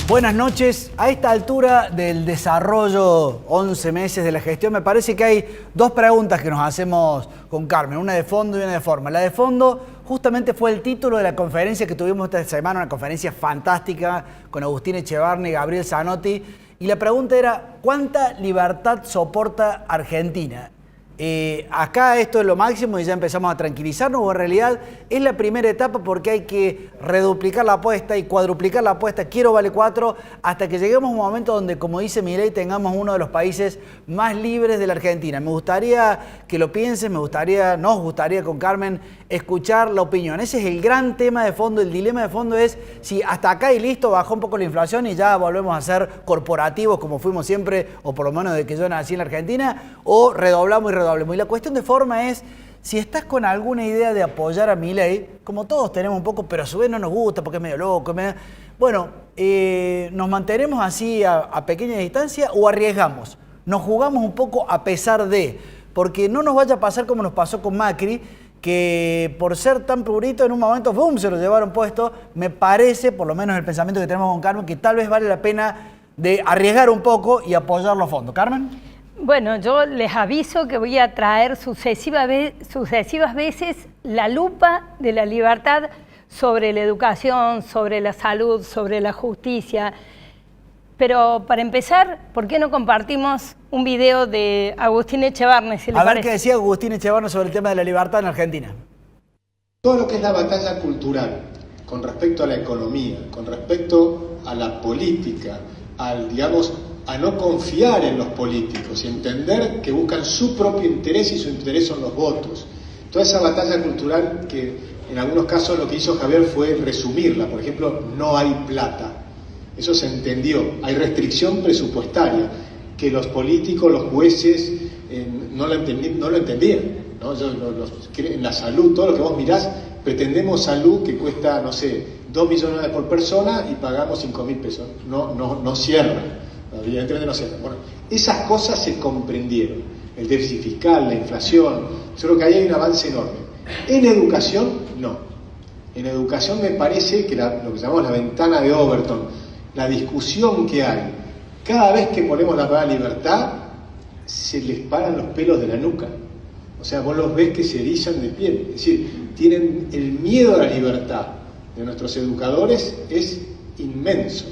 Buenas noches. A esta altura del desarrollo, 11 meses de la gestión, me parece que hay dos preguntas que nos hacemos con Carmen, una de fondo y una de forma. La de fondo justamente fue el título de la conferencia que tuvimos esta semana, una conferencia fantástica con Agustín Echevarne y Gabriel Zanotti. Y la pregunta era, ¿cuánta libertad soporta Argentina? Acá esto es lo máximo y ya empezamos a tranquilizarnos, o en realidad es la primera etapa porque hay que reduplicar la apuesta y cuadruplicar la apuesta, quiero vale 4, hasta que lleguemos a un momento donde, como dice Milei, tengamos uno de los países más libres de la Argentina. Me gustaría que lo piensen, nos gustaría con Carmen escuchar la opinión. Ese es el gran tema de fondo, el dilema de fondo es si hasta acá y listo, bajó un poco la inflación y ya volvemos a ser corporativos como fuimos siempre, o por lo menos desde que yo nací en la Argentina, o redoblamos y redoblamos. Y la cuestión de forma es, si estás con alguna idea de apoyar a Milei, como todos tenemos un poco, pero a su vez no nos gusta porque es medio loco, bueno, ¿nos mantenemos así a pequeña distancia o arriesgamos? Nos jugamos un poco a pesar de, porque no nos vaya a pasar como nos pasó con Macri, que por ser tan purito en un momento, ¡boom!, se lo llevaron puesto. Me parece, por lo menos el pensamiento que tenemos con Carmen, que tal vez vale la pena de arriesgar un poco y apoyarlo a fondo. ¿Carmen? Bueno, yo les aviso que voy a traer sucesivas veces la lupa de la libertad sobre la educación, sobre la salud, sobre la justicia. Pero para empezar, ¿por qué no compartimos un video de Agustín Echevarne? Si a ver qué decía Agustín Echevarne sobre el tema de la libertad en Argentina. Todo lo que es la batalla cultural con respecto a la economía, con respecto a la política, a no confiar en los políticos y entender que buscan su propio interés y su interés son los votos. Toda esa batalla cultural que en algunos casos lo que hizo Javier fue resumirla. Por ejemplo, no hay plata. Eso se entendió. Hay restricción presupuestaria que los políticos, los jueces no lo entendían, ¿no? En la salud, todo lo que vos mirás, pretendemos salud que cuesta, no sé, 2 millones por persona y pagamos 5.000 pesos. No cierra. Evidentemente no cierra. Bueno, esas cosas se comprendieron. El déficit fiscal, la inflación. Yo creo que ahí hay un avance enorme. En educación, no. En educación me parece que lo que llamamos la ventana de Overton, la discusión que hay, cada vez que ponemos la palabra libertad, se les paran los pelos de la nuca. O sea, vos los ves que se erizan de piel. Es decir, tienen el miedo a la libertad de nuestros educadores, es inmenso.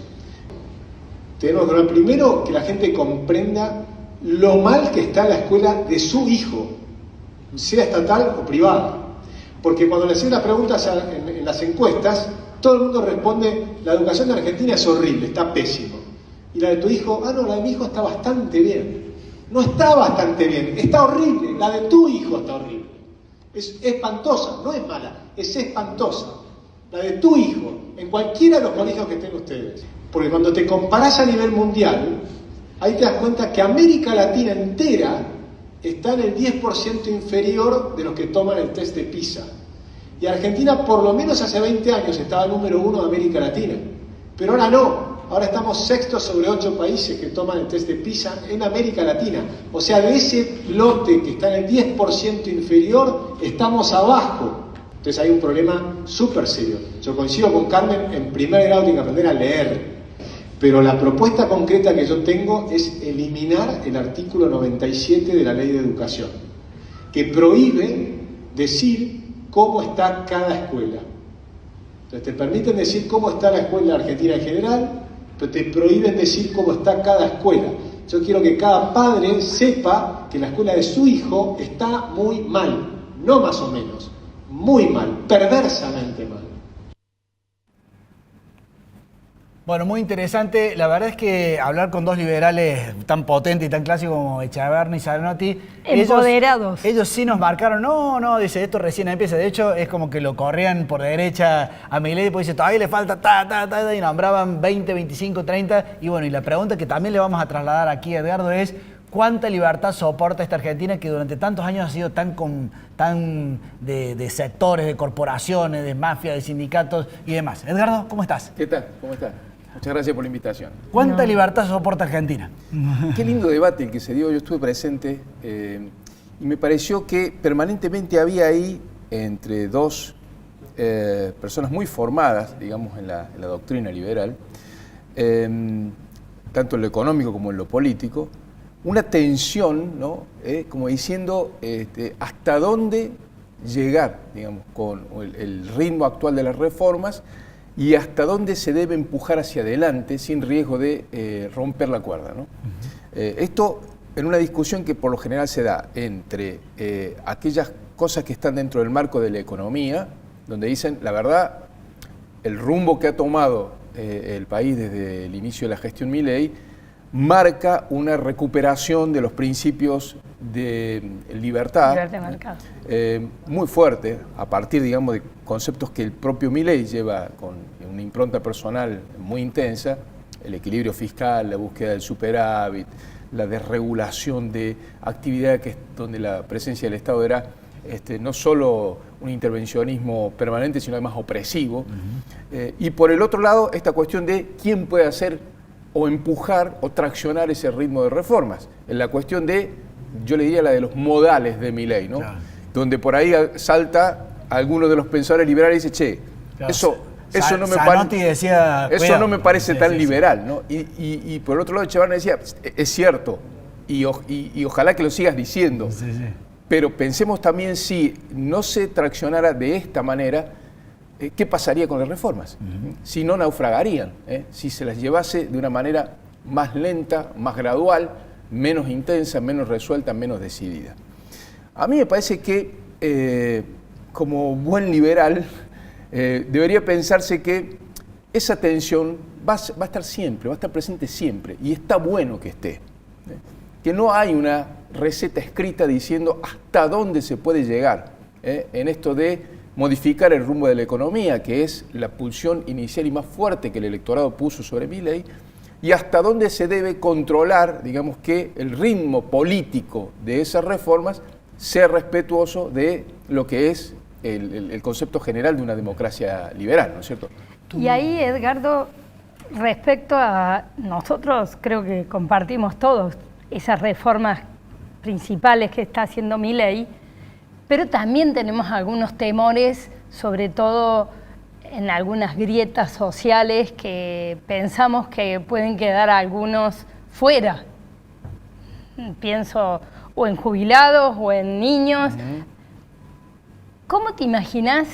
Tenemos que ver primero que la gente comprenda lo mal que está la escuela de su hijo, sea estatal o privada. Porque cuando le hacen las preguntas en las encuestas, todo el mundo responde, la educación de Argentina es horrible, está pésimo. Y la de tu hijo, no, la de mi hijo está bastante bien. No está bastante bien, está horrible. La de tu hijo está horrible. Es espantosa, no es mala, es espantosa. La de tu hijo, en cualquiera de los colegios que estén ustedes. Porque cuando te comparás a nivel mundial, ahí te das cuenta que América Latina entera está en el 10% inferior de los que toman el test de PISA. Y Argentina, por lo menos hace 20 años, estaba número 1 de América Latina. Pero ahora no. Ahora estamos sextos sobre 8 países que toman el test de PISA en América Latina. O sea, de ese lote que está en el 10% inferior, estamos abajo. Entonces hay un problema súper serio. Yo coincido con Carmen, en primer grado tiene que aprender a leer. Pero la propuesta concreta que yo tengo es eliminar el artículo 97 de la Ley de Educación, que prohíbe decir cómo está cada escuela. Entonces te permiten decir cómo está la escuela argentina en general, pero te prohíben decir cómo está cada escuela. Yo quiero que cada padre sepa que la escuela de su hijo está muy mal, no más o menos, muy mal, perversamente mal. Bueno, muy interesante. La verdad es que hablar con dos liberales tan potentes y tan clásicos como Echevarne y Zanotti, empoderados. Ellos sí nos marcaron, dice, esto recién empieza. De hecho, es como que lo corrían por derecha a Milei, después dice, todavía le falta y nombraban 20, 25, 30. Y bueno, y la pregunta que también le vamos a trasladar aquí a Edgardo es, ¿cuánta libertad soporta esta Argentina que durante tantos años ha sido tan de sectores, de corporaciones, de mafia, de sindicatos y demás? Edgardo, ¿cómo estás? ¿Qué tal? ¿Cómo estás? Muchas gracias por la invitación. ¿Cuánta libertad soporta Argentina? Qué lindo debate el que se dio, yo estuve presente y me pareció que permanentemente había ahí entre dos personas muy formadas, digamos, en la doctrina liberal, tanto en lo económico como en lo político, una tensión, ¿no? Como diciendo hasta dónde llegar, digamos, con el ritmo actual de las reformas y hasta dónde se debe empujar hacia adelante sin riesgo de romper la cuerda, ¿no? Esto en una discusión que por lo general se da entre aquellas cosas que están dentro del marco de la economía, donde dicen, la verdad, el rumbo que ha tomado el país desde el inicio de la gestión Milei marca una recuperación de los principios de libertad de mercado. Muy fuerte, a partir, digamos, de conceptos que el propio Milei lleva con una impronta personal muy intensa, el equilibrio fiscal, la búsqueda del superávit, la desregulación de actividades donde la presencia del Estado era no solo un intervencionismo permanente, sino además opresivo. Y por el otro lado, esta cuestión de quién puede hacer o empujar o traccionar ese ritmo de reformas. En la cuestión de, yo le diría la de los modales de Milei, ¿no? Claro. Donde por ahí salta alguno de los pensadores liberales y dice, che, claro, eso no me parece tan liberal, ¿no? Y por el otro lado, Echevarne decía, es cierto, y ojalá que lo sigas diciendo, pero pensemos también si no se traccionara de esta manera, ¿qué pasaría con las reformas? Si no naufragarían, si se las llevase de una manera más lenta, más gradual, menos intensa, menos resuelta, menos decidida. A mí me parece que, como buen liberal, debería pensarse que esa tensión va a estar siempre, va a estar presente siempre, y está bueno que esté. Que no hay una receta escrita diciendo hasta dónde se puede llegar en esto de modificar el rumbo de la economía, que es la pulsión inicial y más fuerte que el electorado puso sobre Milei, y hasta dónde se debe controlar, digamos, que el ritmo político de esas reformas sea respetuoso de lo que es el concepto general de una democracia liberal, ¿no es cierto? Y ahí, Edgardo, respecto a nosotros, creo que compartimos todos esas reformas principales que está haciendo Milei, pero también tenemos algunos temores, sobre todo en algunas grietas sociales que pensamos que pueden quedar algunos fuera. Pienso o en jubilados o en niños. ¿Cómo te imaginas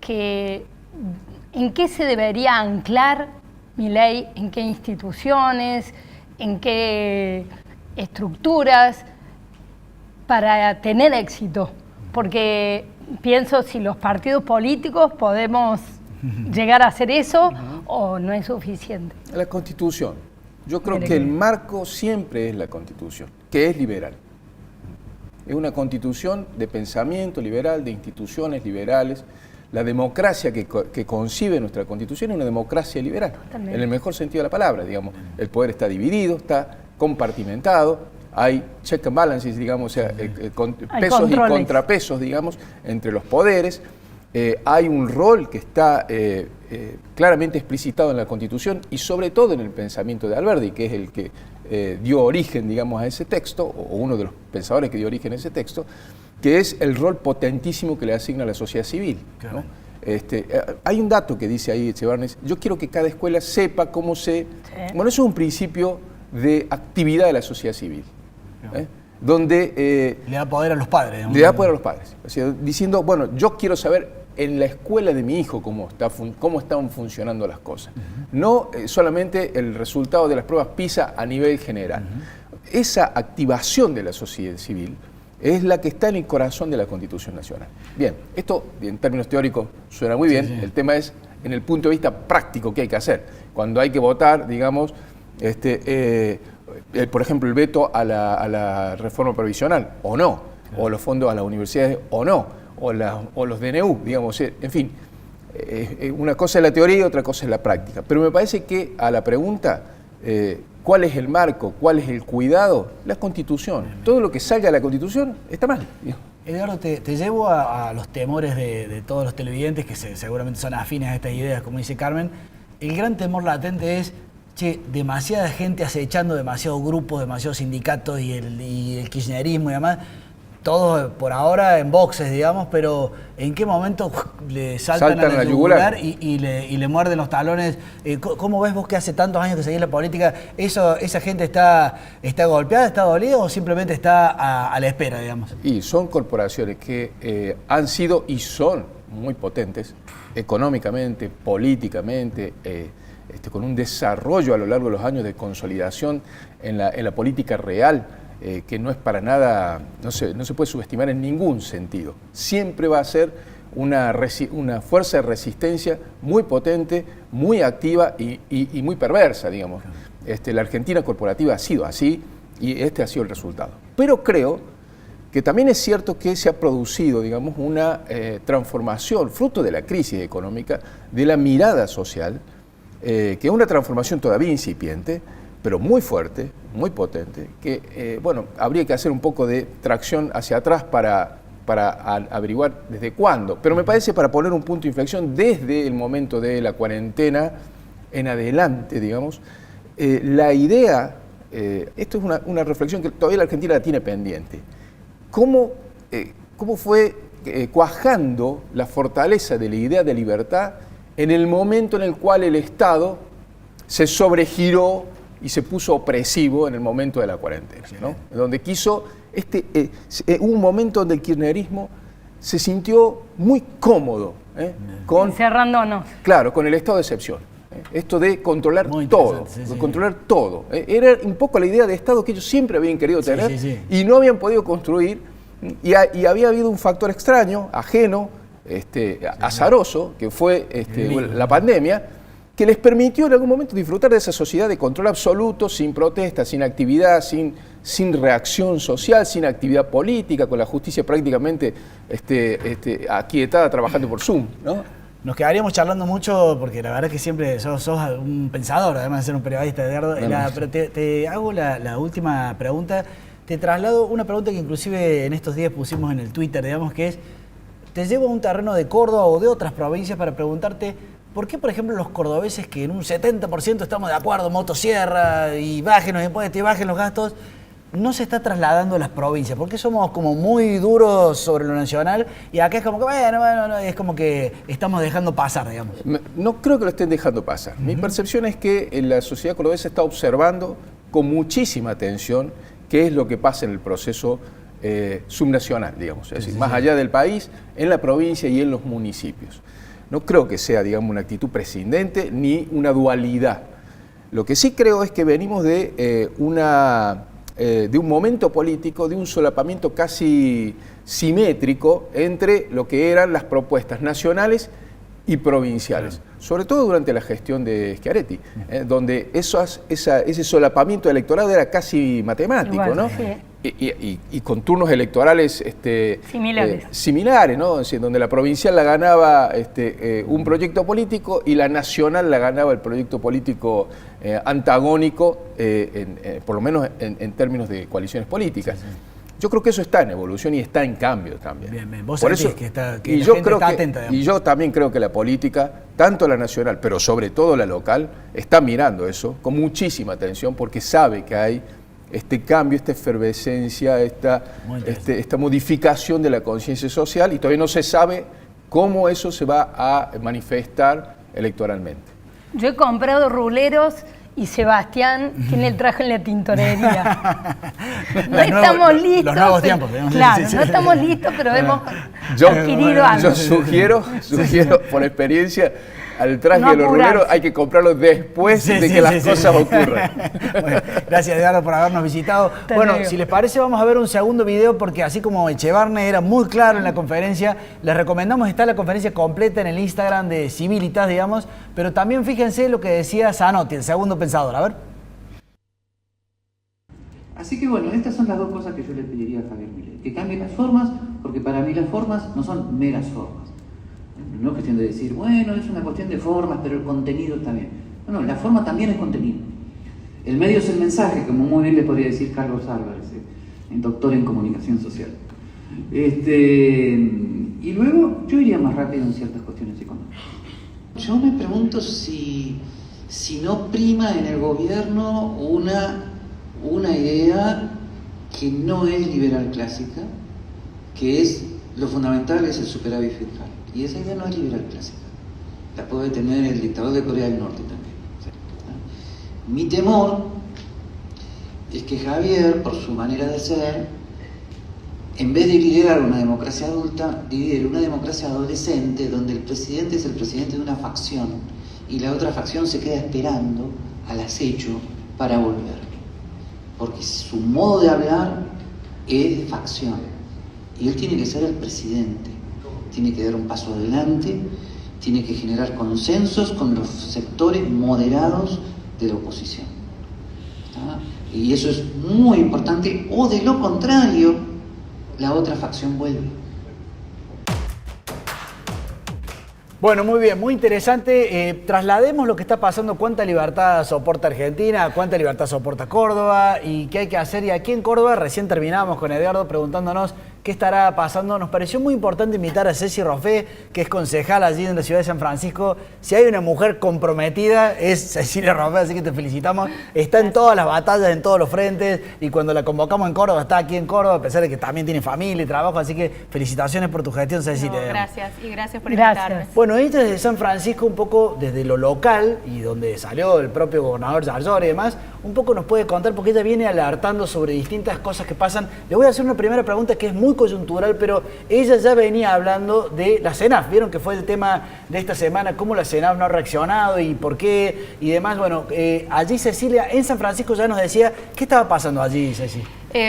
en qué se debería anclar Milei, en qué instituciones, en qué estructuras para tener éxito? Porque pienso si los partidos políticos podemos llegar a hacer eso o no es suficiente. La Constitución. Yo creo que el marco siempre es la Constitución, que es liberal. Es una Constitución de pensamiento liberal, de instituciones liberales. La democracia que concibe nuestra Constitución es una democracia liberal, en el mejor sentido de la palabra, digamos. El poder está dividido, está compartimentado. Hay check and balances, digamos, o sea, pesos y contrapesos, digamos, entre los poderes. Hay un rol que está claramente explicitado en la Constitución y sobre todo en el pensamiento de Alberdi, que es el que dio origen, digamos, a ese texto, o uno de los pensadores que dio origen a ese texto, que es el rol potentísimo que le asigna la sociedad civil, claro, ¿no? Hay un dato que dice ahí Echevarne, yo quiero que cada escuela sepa cómo se... Bueno, eso es un principio de actividad de la sociedad civil. Donde le da poder a los padres. Le da poder a los padres. O sea, diciendo, bueno, yo quiero saber en la escuela de mi hijo cómo están funcionando las cosas. No solamente el resultado de las pruebas PISA a nivel general. Esa activación de la sociedad civil es la que está en el corazón de la Constitución Nacional. Bien, esto en términos teóricos suena muy bien. El tema es en el punto de vista práctico que hay que hacer. Cuando hay que votar, digamos, por ejemplo, el veto a la reforma provisional, o no, o los fondos a las universidades, o no, o los DNU, digamos, en fin. Una cosa es la teoría y otra cosa es la práctica. Pero me parece que a la pregunta, ¿cuál es el marco? ¿Cuál es el cuidado? La Constitución. Todo lo que salga de la Constitución está mal. Edgardo, te llevo a los temores de todos los televidentes, que seguramente son afines a estas ideas, como dice Carmen. El gran temor latente es, demasiada gente acechando, demasiados grupos, demasiados sindicatos y el kirchnerismo y demás. todos por ahora en boxes, digamos, pero ¿en qué momento le saltan a la yugular y le muerden los talones? ¿Cómo ves vos que hace tantos años que seguís la política? ¿Esa gente está golpeada, está dolida o simplemente está a la espera, digamos? Y son corporaciones que han sido y son muy potentes económicamente, políticamente, con un desarrollo a lo largo de los años de consolidación en la política real, que no es para nada, no se puede subestimar en ningún sentido. Siempre va a ser una fuerza de resistencia muy potente, muy activa y muy perversa, digamos. La Argentina corporativa ha sido así y este ha sido el resultado. Pero creo que también es cierto que se ha producido, digamos, una transformación, fruto de la crisis económica, de la mirada social, que es una transformación todavía incipiente, pero muy fuerte, muy potente, que habría que hacer un poco de tracción hacia atrás para averiguar desde cuándo. Pero me parece, para poner un punto de inflexión, desde el momento de la cuarentena en adelante, digamos, la idea, esto es una reflexión que todavía la Argentina la tiene pendiente, cómo fue cuajando la fortaleza de la idea de libertad en el momento en el cual el Estado se sobregiró y se puso opresivo en el momento de la cuarentena, ¿no? Donde quiso, hubo un momento donde el kirchnerismo se sintió muy cómodo, encerrándonos. Claro, con el estado de excepción. Esto de controlar muy todo, sí, de controlar todo. Era un poco la idea de Estado que ellos siempre habían querido tener y no habían podido construir, y había habido un factor extraño, ajeno, azaroso, que fue la pandemia, que les permitió en algún momento disfrutar de esa sociedad de control absoluto, sin protesta, sin actividad, sin reacción social, sin actividad política, con la justicia prácticamente aquietada trabajando por Zoom, ¿no? Nos quedaríamos charlando mucho porque la verdad es que siempre sos un pensador, además de ser un periodista, Edgardo. Pero te hago la última pregunta. Te traslado una pregunta que inclusive en estos días pusimos en el Twitter, digamos, que es, te llevo a un terreno de Córdoba o de otras provincias para preguntarte ¿por qué, por ejemplo, los cordobeses, que en un 70% estamos de acuerdo, motosierra y bajen los impuestos y bajen los gastos, no se está trasladando a las provincias? ¿Por qué somos como muy duros sobre lo nacional y acá es como que, bueno, es como que estamos dejando pasar, digamos? No creo que lo estén dejando pasar. Mi percepción es que la sociedad cordobesa está observando con muchísima atención qué es lo que pasa en el proceso subnacional, digamos, es decir, más allá del país, en la provincia y en los municipios. No creo que sea, digamos, una actitud prescindente ni una dualidad. Lo que sí creo es que venimos de un momento político, de un solapamiento casi simétrico entre lo que eran las propuestas nacionales y provinciales, sobre todo durante la gestión de Schiaretti, donde ese solapamiento electoral era casi matemático, igual, ¿no? Sí. Y con turnos electorales similares, ¿no? Es decir, donde la provincial la ganaba un proyecto político y la nacional la ganaba el proyecto político antagónico, por lo menos en términos de coaliciones políticas. Sí. Yo creo que eso está en evolución y está en cambio también. Bien. Vos por sabés eso, que la gente está atenta. Digamos. Y yo también creo que la política, tanto la nacional, pero sobre todo la local, está mirando eso con muchísima atención porque sabe que hay este cambio, esta efervescencia, esta modificación de la conciencia social y todavía no se sabe cómo eso se va a manifestar electoralmente. Yo he comprado ruleros y Sebastián tiene el traje en la tintorería. No estamos listos. Los nuevos tiempos. Claro, no estamos listos, pero hemos adquirido algo. Yo sugiero por experiencia, al traje de los ruleros hay que comprarlo después de que las cosas ocurran. Bueno, gracias, Edgardo, por habernos visitado. Si les parece, vamos a ver un segundo video porque así como Echevarne era muy claro en la conferencia, les recomendamos, está la conferencia completa en el Instagram de Civilitas, digamos, pero también fíjense lo que decía Zanotti, el segundo pensador. A ver. Así que bueno, estas son las dos cosas que yo le pediría a Javier Milei. Que cambie las formas, porque para mí las formas no son meras formas. No es cuestión de decir, bueno, es una cuestión de formas, pero el contenido está bien. No, la forma también es contenido. El medio es el mensaje, como muy bien le podría decir Carlos Álvarez, doctor en comunicación social. Y luego yo iría más rápido en ciertas cuestiones económicas. Yo me pregunto si no prima en el gobierno una idea que no es liberal clásica, que es lo fundamental es el superávit fiscal. Y esa idea no es liberal clásica. La puede tener el dictador de Corea del Norte también. Mi temor es que Javier, por su manera de ser, en vez de liderar una democracia adulta, lidere una democracia adolescente donde el presidente es el presidente de una facción y la otra facción se queda esperando al acecho para volver. Porque su modo de hablar es de facción y él tiene que ser el presidente, tiene que dar un paso adelante, tiene que generar consensos con los sectores moderados de la oposición. ¿Está? Y eso es muy importante, o de lo contrario, la otra facción vuelve. Bueno, muy bien, muy interesante. Traslademos lo que está pasando, cuánta libertad soporta Argentina, cuánta libertad soporta Córdoba y qué hay que hacer. Y aquí en Córdoba recién terminamos con Edgardo preguntándonos qué estará pasando. Nos pareció muy importante invitar a Ceci Roffé, que es concejal allí en la ciudad de San Francisco. Si hay una mujer comprometida es Cecilia Roffé, así que te felicitamos. Está en todas las batallas, en todos los frentes, y cuando la convocamos en Córdoba, está aquí en Córdoba, a pesar de que también tiene familia y trabajo, así que felicitaciones por tu gestión, Cecilia. No, gracias, y gracias por invitarme. Bueno, ella desde San Francisco, un poco desde lo local, y donde salió el propio gobernador Yarlora y demás, un poco nos puede contar, porque ella viene alertando sobre distintas cosas que pasan. Le voy a hacer una primera pregunta que es muy coyuntural, pero ella ya venía hablando de la CENAF. Vieron que fue el tema de esta semana, cómo la CENAF no ha reaccionado y por qué y demás. Bueno, allí Cecilia en San Francisco ya nos decía qué estaba pasando allí, Ceci.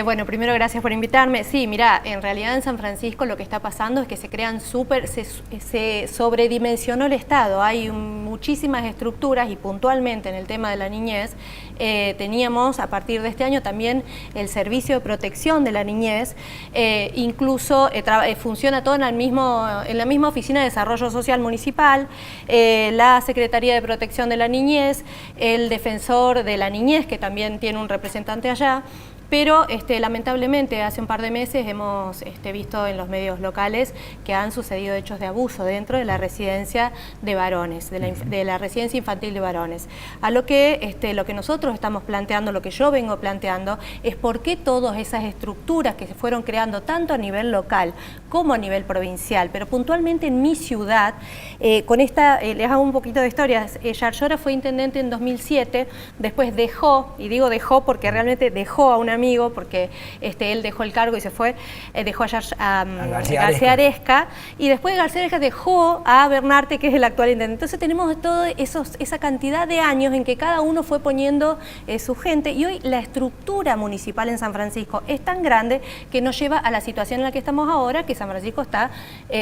Bueno, primero gracias por invitarme. Sí, mira, en realidad en San Francisco lo que está pasando es que se sobredimensionó el Estado. Hay muchísimas estructuras y puntualmente en el tema de la niñez teníamos a partir de este año también el Servicio de Protección de la Niñez, incluso funciona todo en la misma Oficina de Desarrollo Social Municipal, la Secretaría de Protección de la Niñez, el Defensor de la Niñez, que también tiene un representante allá. Pero lamentablemente hace un par de meses hemos visto en los medios locales que han sucedido hechos de abuso dentro de la residencia de varones, de la residencia infantil de varones. A lo que nosotros estamos planteando, lo que yo vengo planteando, es por qué todas esas estructuras que se fueron creando tanto a nivel local como a nivel provincial, pero puntualmente en mi ciudad, con esta, les hago un poquito de historia. Yarlora fue intendente en 2007, después dejó, y digo dejó porque realmente dejó a una amigo, porque él dejó el cargo y se fue, dejó a García Aresca, y después de García Aresca dejó a Bernarte, que es el actual intendente. Entonces tenemos toda esa cantidad de años en que cada uno fue poniendo su gente, y hoy la estructura municipal en San Francisco es tan grande que nos lleva a la situación en la que estamos ahora, que San Francisco está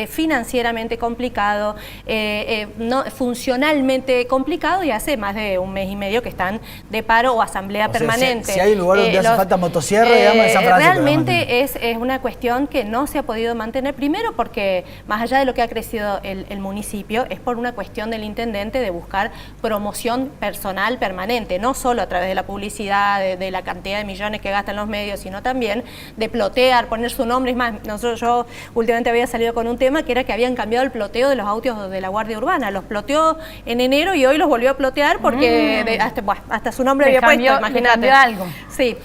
financieramente complicado, funcionalmente complicado, y hace más de un mes y medio que están de paro o asamblea permanente. Si hay lugar donde hace falta motosierra, digamos, en San Francisco. Realmente es una cuestión que no se ha podido mantener, primero porque más allá de lo que ha crecido el municipio, es por una cuestión del intendente de buscar promoción personal permanente, no solo a través de la publicidad, de la cantidad de millones que gastan los medios, sino también de plotear, poner su nombre. Es más, yo últimamente había salido con un tema que era que habían cambiado el ploteo de los autos de la Guardia Urbana. Los ploteó en enero y hoy los volvió a plotear porque hasta su nombre había puesto, imagínate. Algo. Sí,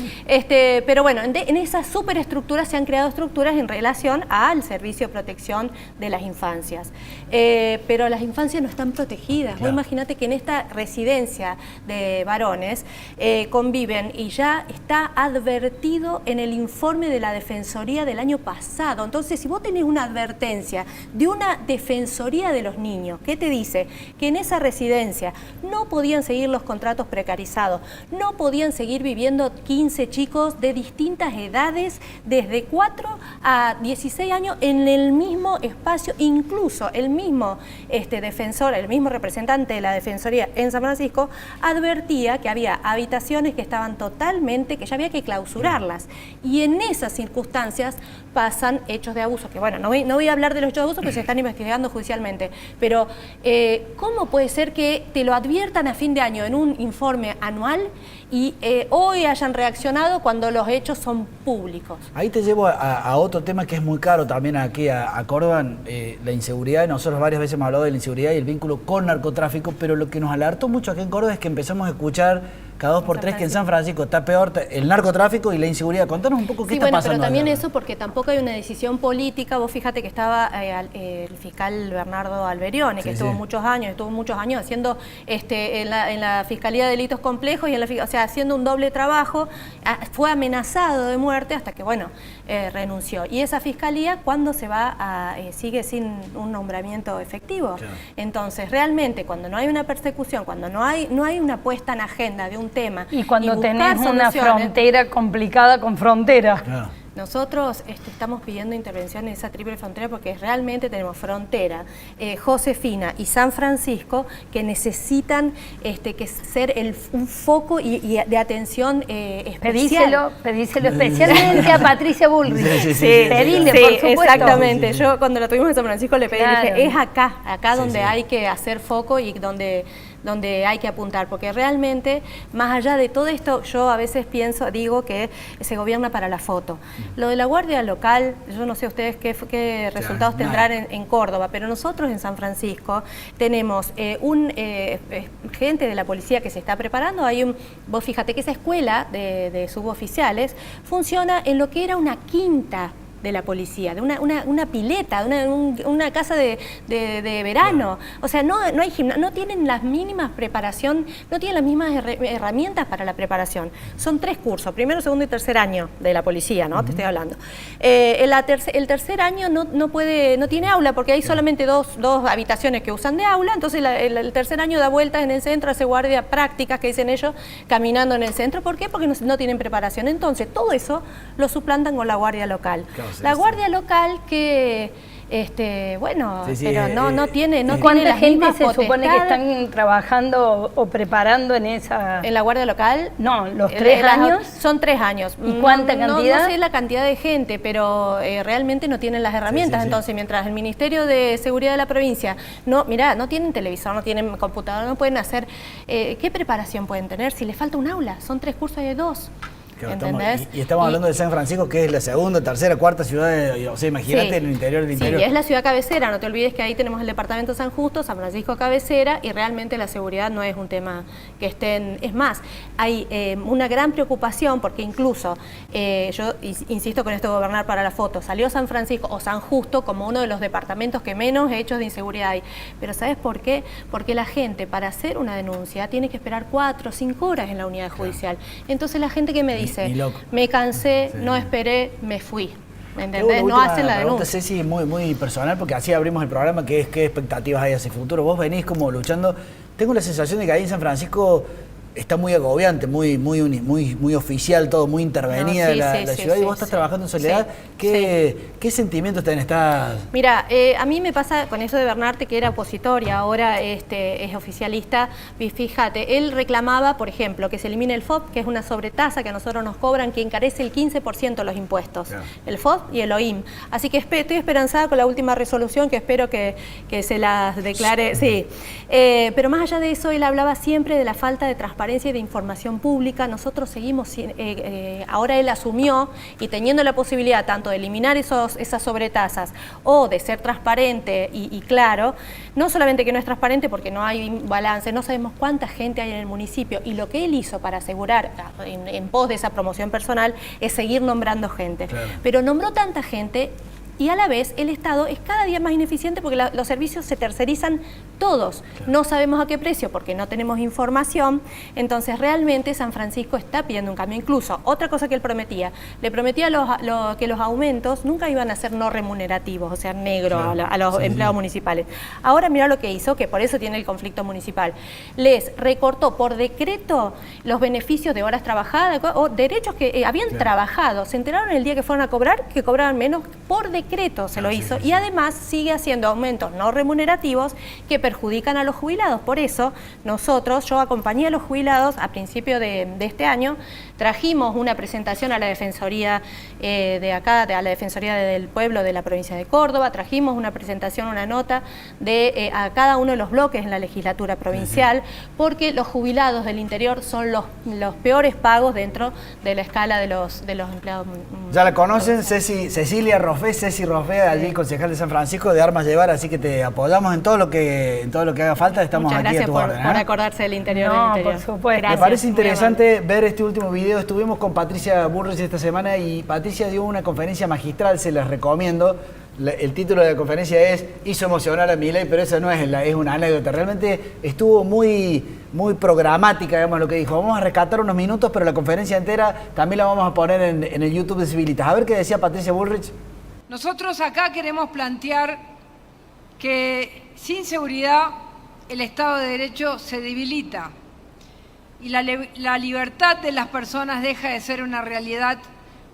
pero bueno, en esas superestructuras se han creado estructuras en relación al servicio de protección de las infancias. Pero las infancias no están protegidas. Claro. Vos imagínate que en esta residencia de varones conviven, y ya está advertido en el informe de la Defensoría del año pasado. Entonces, si vos tenés una advertencia de una Defensoría de los Niños, ¿qué te dice? Que en esa residencia no podían seguir los contratos precarizados, no podían seguir viviendo 15 chicos de distintas edades, desde 4 a 16 años en el mismo espacio. Incluso el mismo defensor, el mismo representante de la Defensoría en San Francisco advertía que había habitaciones que estaban totalmente, que ya había que clausurarlas, y en esas circunstancias pasan hechos de abuso, que bueno, no voy a hablar de los hechos de abuso porque se están investigando judicialmente, pero ¿cómo puede ser que te lo adviertan a fin de año en un informe anual y hoy hayan reaccionado cuando los hechos son públicos? Ahí te llevo a otro tema que es muy caro también aquí a Córdoba, la inseguridad. Nosotros varias veces hemos hablado de la inseguridad y el vínculo con narcotráfico, pero lo que nos alertó mucho aquí en Córdoba es que empezamos a escuchar cada 2 por 3 que en San Francisco está peor el narcotráfico y la inseguridad. Contanos un poco qué está pasando. Pero también allá. Eso porque tampoco hay una decisión política. Vos fíjate que estaba el fiscal Bernardo Alberione, que estuvo muchos años haciendo en la Fiscalía de Delitos Complejos, y o sea, haciendo un doble trabajo. Fue amenazado de muerte hasta que, bueno, renunció. Y esa fiscalía, ¿cuándo se va sigue sin un nombramiento efectivo? Claro. Entonces, realmente, cuando no hay una persecución, cuando no hay una puesta en agenda de un tema... Y cuando tenés una frontera complicada con frontera. Claro. Nosotros estamos pidiendo intervención en esa triple frontera porque realmente tenemos frontera, Josefina y San Francisco, que necesitan que ser un foco y de atención especial. Pedíselo especialmente a Patricia Bullrich. Pedile, por supuesto. Exactamente. Yo cuando la tuvimos en San Francisco le pedí, le dije, es acá donde hay que hacer foco y donde hay que apuntar, porque realmente, más allá de todo esto, yo a veces digo que se gobierna para la foto. Lo de la Guardia Local, yo no sé ustedes qué resultados tendrán en Córdoba, pero nosotros en San Francisco tenemos gente de la policía que se está preparando. Vos fíjate que esa escuela de suboficiales funciona en lo que era una quinta de la policía, de una pileta, una casa de verano. O sea, no hay gimnasio, no tienen las mínimas preparación, no tienen las mismas herramientas para la preparación. Son 3 cursos, primero, segundo y tercer año de la policía, ¿no? Te estoy hablando. El tercer año no tiene aula porque hay solamente dos habitaciones que usan de aula, entonces el tercer año da vueltas en el centro, hace guardia prácticas, que dicen ellos, caminando en el centro. ¿Por qué? Porque no tienen preparación. Entonces, todo eso lo suplantan con la Guardia Local. Claro. La Guardia Local que, no tiene ¿Cuánta gente se supone que están trabajando o preparando en esa...? ¿En la Guardia Local? No, los 3 años. Son 3 años. ¿Y cuánta cantidad? No sé la cantidad de gente, pero realmente no tienen las herramientas. Entonces, mientras el Ministerio de Seguridad de la provincia, no tienen televisor, no tienen computadora, no pueden hacer... ¿qué preparación pueden tener si les falta un aula? Son 3 cursos y hay 2. Claro, estamos hablando de San Francisco, que es la segunda, tercera, cuarta ciudad, o sea, imagínate en el interior del interior. Sí, es la ciudad cabecera, no te olvides que ahí tenemos el departamento de San Justo, San Francisco cabecera, y realmente la seguridad no es un tema que estén... Es más, hay una gran preocupación porque incluso, yo insisto con esto de gobernar para la foto, salió San Francisco o San Justo como uno de los departamentos que menos hechos de inseguridad hay. Pero ¿sabes por qué? Porque la gente para hacer una denuncia tiene que esperar 4 o 5 horas en la unidad judicial. Entonces la gente que me dice, me cansé, no esperé, me fui. ¿Me entendés? No hacen la denuncia. Ceci, muy personal, porque así abrimos el programa, que es qué expectativas hay hacia el futuro. Vos venís como luchando. Tengo la sensación de que ahí en San Francisco está muy agobiante, muy oficial todo, muy intervenida la ciudad, y vos estás trabajando en Soledad. ¿Qué sentimientos tenés? Mira, a mí me pasa con eso de Bernarte, que era opositor y ahora es oficialista. Y fíjate, él reclamaba, por ejemplo, que se elimine el FOP, que es una sobretasa que a nosotros nos cobran, que encarece el 15% los impuestos. El FOP y el OIM. Así que estoy esperanzada con la última resolución, que espero que se las declare. Pero más allá de eso, él hablaba siempre de la falta de transparencia y de información pública. Nosotros seguimos, ahora él asumió, y teniendo la posibilidad tanto de eliminar esas sobretasas o de ser transparente y claro, no solamente que no es transparente porque no hay balance, no sabemos cuánta gente hay en el municipio, y lo que él hizo para asegurar en pos de esa promoción personal es seguir nombrando gente. Claro. Pero nombró tanta gente y a la vez el Estado es cada día más ineficiente porque los servicios se tercerizan todos. Claro. No sabemos a qué precio porque no tenemos información. Entonces realmente San Francisco está pidiendo un cambio. Incluso otra cosa que él prometía, le prometía que los aumentos nunca iban a ser no remunerativos, o sea, negro, claro, a los empleados municipales. Ahora mira lo que hizo, que por eso tiene el conflicto municipal. Les recortó por decreto los beneficios de horas trabajadas o derechos que habían trabajado. Se enteraron el día que fueron a cobrar que cobraban menos por decreto. Se lo hizo, y además sigue haciendo aumentos no remunerativos que perjudican a los jubilados. Por eso yo acompañé a los jubilados a principio de este año, trajimos una presentación a la Defensoría de acá, a la Defensoría del Pueblo de la provincia de Córdoba, trajimos una presentación, una nota a cada uno de los bloques en la legislatura provincial, porque los jubilados del interior son los peores pagos dentro de la escala de los empleados. Ya la conocen, Cecilia Roffé, Ceci Roffé, allí concejal de San Francisco de Armas Llevar, así que te apoyamos en todo lo que en todo lo que haga falta estamos Muchas aquí a gracias tu orden. por acordarse del interior. No, del interior. por supuesto. Gracias, Me parece muy interesante ver este último video. Estuvimos con Patricia Bullrich esta semana y Patricia dio una conferencia magistral, se las recomiendo. El título de la conferencia es "Hizo emocionar a Milei", pero esa no es, es una anécdota. Realmente estuvo muy programática, digamos, lo que dijo. Vamos a rescatar unos minutos, pero la conferencia entera también la vamos a poner en el YouTube de Civilitas. A ver qué decía Patricia Bullrich. Nosotros acá queremos plantear que sin seguridad el Estado de Derecho se debilita y la libertad de las personas deja de ser una realidad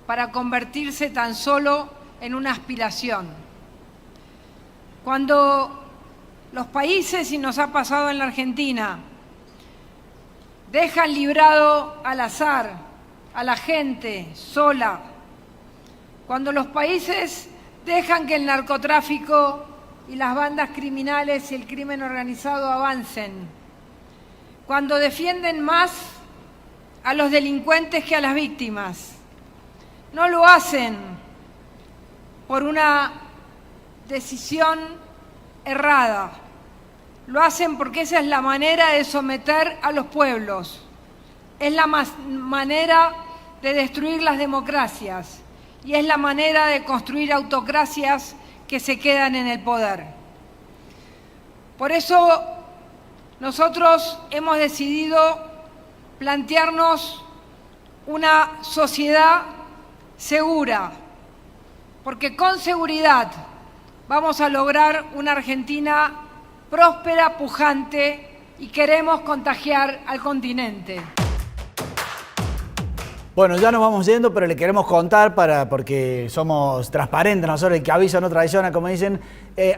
para convertirse tan solo en una aspiración. Cuando los países, y nos ha pasado en la Argentina, dejan librado al azar a la gente sola, cuando los países dejan que el narcotráfico y las bandas criminales y el crimen organizado avancen, cuando defienden más a los delincuentes que a las víctimas, no lo hacen por una decisión errada, lo hacen porque esa es la manera de someter a los pueblos, es la manera de destruir las democracias y es la manera de construir autocracias que se quedan en el poder. Por eso nosotros hemos decidido plantearnos una sociedad segura, porque con seguridad vamos a lograr una Argentina próspera, pujante, y queremos contagiar al continente. Bueno, ya nos vamos yendo, pero le queremos contar porque somos transparentes nosotros, el que avisa no traiciona, como dicen,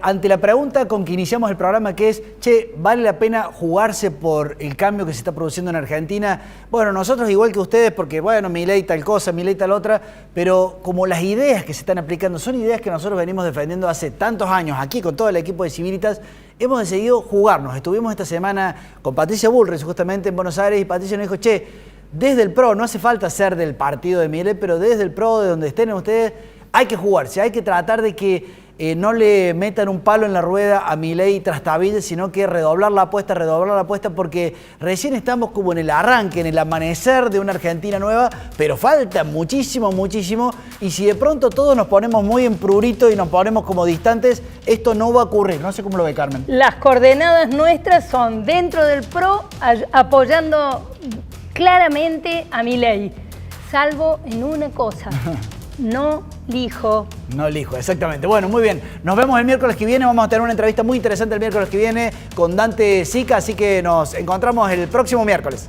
ante la pregunta con que iniciamos el programa, que es, che, ¿vale la pena jugarse por el cambio que se está produciendo en Argentina? Bueno, nosotros igual que ustedes, porque bueno, Milei tal cosa, Milei tal otra, pero como las ideas que se están aplicando son ideas que nosotros venimos defendiendo hace tantos años, aquí con todo el equipo de Civilitas, hemos decidido jugarnos. Estuvimos esta semana con Patricia Bullrich justamente en Buenos Aires y Patricia nos dijo, che, desde el PRO, no hace falta ser del partido de Milei, pero desde el PRO, de donde estén ustedes, hay que jugarse, hay que tratar de que no le metan un palo en la rueda a Milei y Trastabile, sino que redoblar la apuesta, porque recién estamos como en el arranque, en el amanecer de una Argentina nueva, pero falta muchísimo, muchísimo, y si de pronto todos nos ponemos muy en prurito y nos ponemos como distantes, esto no va a ocurrir. No sé cómo lo ve Carmen. Las coordenadas nuestras son dentro del PRO, apoyando claramente a Milei, salvo en una cosa, no lijo. No elijo, exactamente. Bueno, muy bien. Nos vemos el miércoles que viene. Vamos a tener una entrevista muy interesante el miércoles que viene con Dante Sica, así que nos encontramos el próximo miércoles.